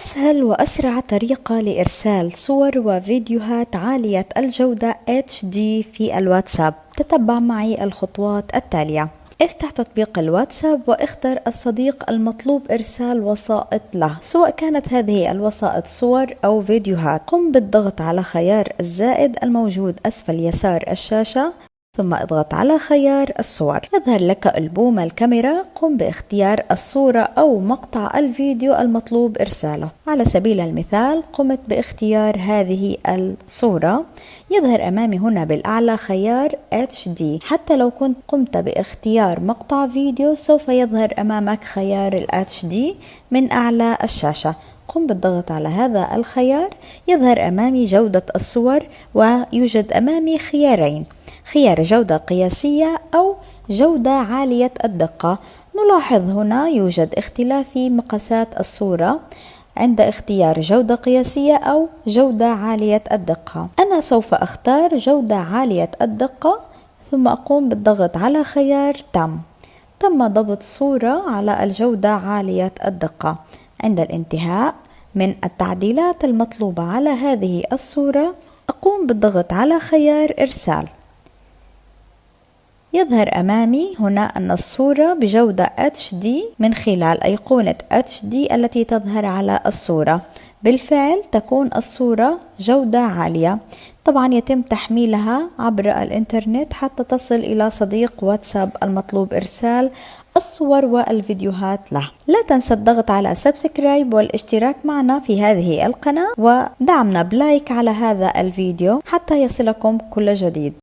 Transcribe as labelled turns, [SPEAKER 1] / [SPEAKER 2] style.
[SPEAKER 1] أسهل وأسرع طريقة لإرسال صور وفيديوهات عالية الجودة HD في الواتساب. تتبع معي الخطوات التالية. افتح تطبيق الواتساب واختر الصديق المطلوب إرسال وسائط له، سواء كانت هذه الوسائط صور أو فيديوهات. قم بالضغط على خيار الزائد الموجود أسفل يسار الشاشة، ثم اضغط على خيار الصور. يظهر لك ألبوم الكاميرا. قم باختيار الصورة أو مقطع الفيديو المطلوب إرساله. على سبيل المثال قمت باختيار هذه الصورة. يظهر أمامي هنا بالأعلى خيار HD. حتى لو كنت قمت باختيار مقطع فيديو سوف يظهر أمامك خيار ال HD من أعلى الشاشة. قم بالضغط على هذا الخيار. يظهر أمامي جودة الصور، ويوجد أمامي خيارين: خيار جودة قياسية أو جودة عالية الدقة. نلاحظ هنا يوجد اختلاف في مقاسات الصورة عند اختيار جودة قياسية أو جودة عالية الدقة. أنا سوف أختار جودة عالية الدقة، ثم أقوم بالضغط على خيار تم ضبط صورة على الجودة عالية الدقة. عند الانتهاء من التعديلات المطلوبة على هذه الصورة أقوم بالضغط على خيار إرسال. يظهر أمامي هنا أن الصورة بجودة HD من خلال أيقونة HD التي تظهر على الصورة. بالفعل تكون الصورة جودة عالية. طبعا يتم تحميلها عبر الإنترنت حتى تصل إلى صديق واتساب المطلوب إرسال الصور والفيديوهات له. لا تنسى الضغط على سبسكرايب والاشتراك معنا في هذه القناة، ودعمنا بلايك على هذا الفيديو حتى يصلكم كل جديد.